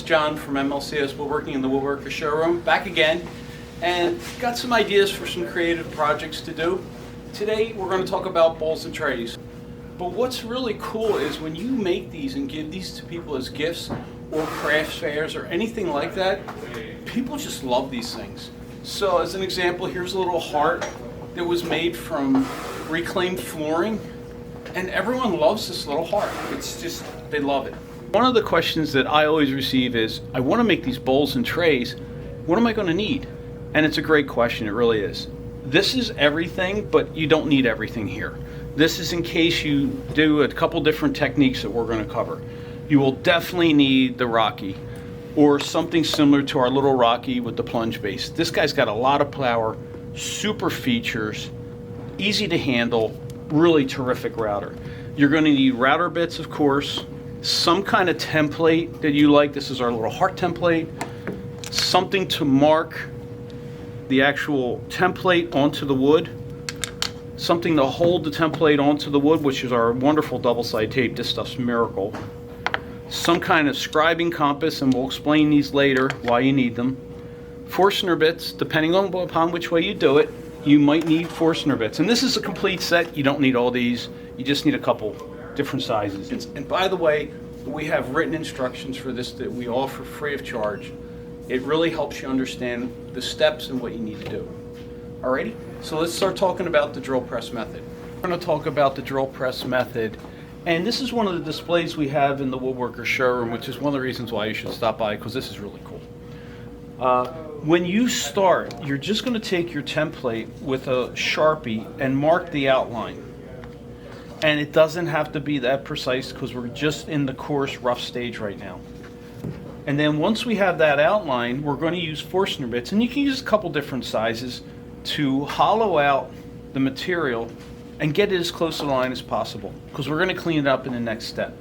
John from MLCS Woodworking in the Woodworker showroom, back again, and got some ideas for some creative projects to do. Today we're going to talk about bowls and trays. But what's really cool is when you make these and give these to people as gifts or craft fairs or anything like that, people just love these things. So as an example, here's a little heart that was made from reclaimed flooring, and everyone loves this little heart. It's just, they love it. One of the questions that I always receive is, I want to make these bowls and trays, what am I going to need? And it's a great question, it really is. This is everything, but you don't need everything here. This is in case you do a couple different techniques that we're going to cover. You will definitely need the Rocky, or something similar to our little Rocky with the plunge base. This guy's got a lot of power, super features, easy to handle, really terrific router. You're going to need router bits, of course, some kind of template that you like. This is our little heart template. Something to mark the actual template onto the wood. Something to hold the template onto the wood, which is our wonderful double-sided tape. This stuff's a miracle. Some kind of scribing compass, and we'll explain these later why you need them. Forstner bits, depending upon which way you do it, you might need Forstner bits. And this is a complete set. You don't need all these. You just need a couple different sizes. And by the way, we have written instructions for this that we offer free of charge. It really helps you understand the steps and what you need to do. Alrighty, so let's start talking about the drill press method. We're going to talk about the drill press method, and this is one of the displays we have in the Woodworker showroom, which is one of the reasons why you should stop by, because this is really cool. When you start, you're just going to take your template with a Sharpie and mark the outline. And it doesn't have to be that precise because we're just in the coarse, rough stage right now. And then once we have that outline, we're going to use Forstner bits, and you can use a couple different sizes to hollow out the material and get it as close to the line as possible, because we're going to clean it up in the next step.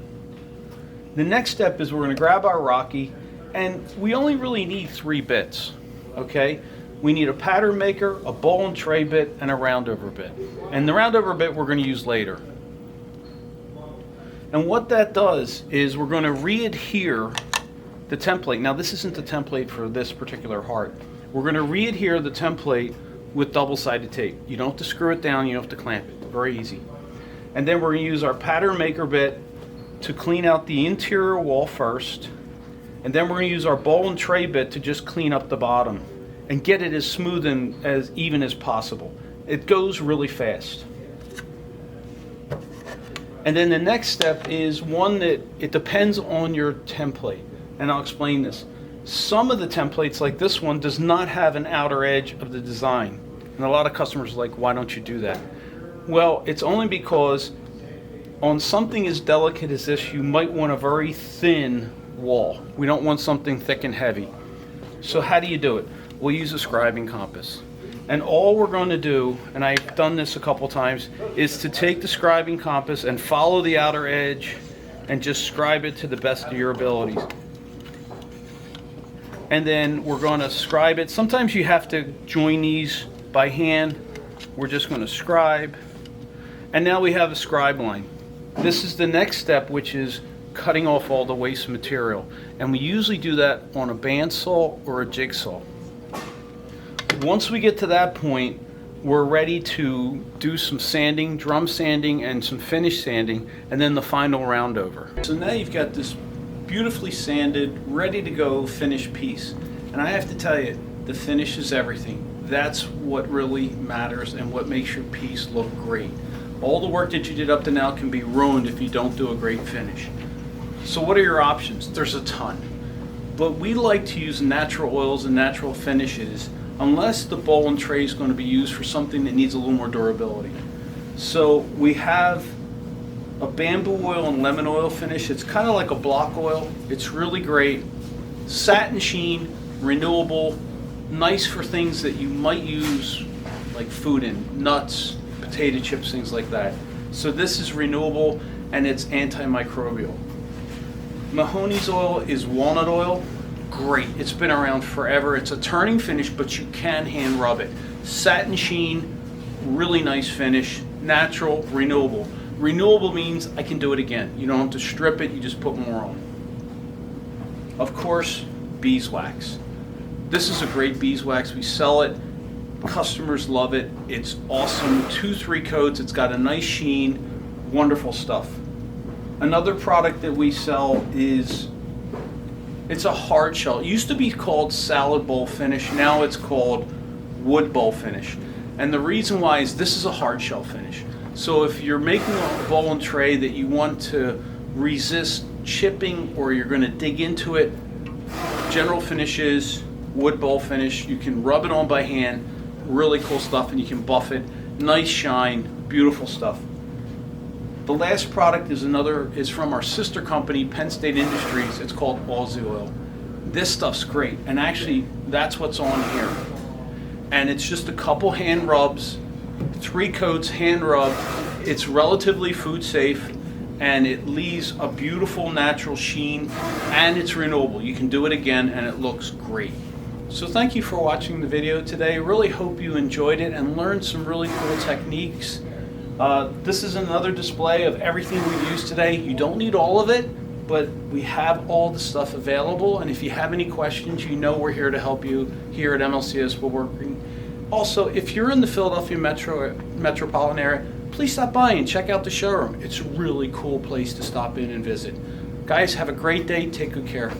The next step is we're going to grab our Rocky, and we only really need 3 bits, okay? We need a pattern maker, a bowl and tray bit, and a roundover bit. And the roundover bit we're going to use later. And what that does is we're going to re-adhere the template. Now this isn't the template for this particular heart. We're going to re-adhere the template with double-sided tape. You don't have to screw it down, you don't have to clamp it. Very easy. And then we're going to use our pattern maker bit to clean out the interior wall first. And then we're going to use our bowl and tray bit to just clean up the bottom and get it as smooth and as even as possible. It goes really fast. And then the next step is one that it depends on your template. And I'll explain this. Some of the templates, like this one, does not have an outer edge of the design. And a lot of customers are like, why don't you do that? Well, it's only because on something as delicate as this, you might want a very thin wall. We don't want something thick and heavy. So how do you do it? We'll use a scribing compass. And all we're going to do, and I've done this a couple times, is to take the scribing compass and follow the outer edge and just scribe it to the best of your abilities. And then we're going to scribe it. Sometimes you have to join these by hand. We're just going to scribe. And now we have a scribe line. This is the next step, which is cutting off all the waste material. And we usually do that on a bandsaw or a jigsaw. Once we get to that point, we're ready to do some sanding, drum sanding, and some finish sanding, and then the final roundover. So now you've got this beautifully sanded, ready to go finished piece. And I have to tell you, the finish is everything. That's what really matters and what makes your piece look great. All the work that you did up to now can be ruined if you don't do a great finish. So what are your options? There's a ton. But we like to use natural oils and natural finishes unless the bowl and tray is going to be used for something that needs a little more durability. So we have a bamboo oil and lemon oil finish. It's kind of like a block oil. It's really great. Satin sheen, renewable, nice for things that you might use like food in, nuts, potato chips, things like that. So this is renewable and it's antimicrobial. Mahoney's oil is walnut oil. Great, it's been around forever. It's a turning finish, but you can hand rub it. Satin sheen, really nice finish, natural, renewable. Renewable means I can do it again. You don't have to strip it, you just put more on. Of course, beeswax. This is a great beeswax. We sell it. Customers love it. It's awesome. 2-3 coats. It's got a nice sheen. Wonderful stuff. Another product that we sell is, it's a hard shell. It used to be called salad bowl finish. Now it's called wood bowl finish. And the reason why is this is a hard shell finish. So if you're making a bowl and tray that you want to resist chipping, or you're going to dig into it, general finish is wood bowl finish. You can rub it on by hand. Really cool stuff, and you can buff it. Nice shine, beautiful stuff. The last product is from our sister company, Penn State Industries. It's called Aussie Oil. This stuff's great, and actually that's what's on here. And it's just a couple hand rubs, 3 coats hand rub. It's relatively food safe, and it leaves a beautiful natural sheen, and it's renewable. You can do it again, and it looks great. So thank you for watching the video today. Really hope you enjoyed it and learned some really cool techniques. This is another display of everything we've used today. You don't need all of it, but we have all the stuff available. And if you have any questions, you know we're here to help you here at MLCS Woodworking. Also, if you're in the Philadelphia metropolitan area, please stop by and check out the showroom. It's a really cool place to stop in and visit. Guys, have a great day. Take good care.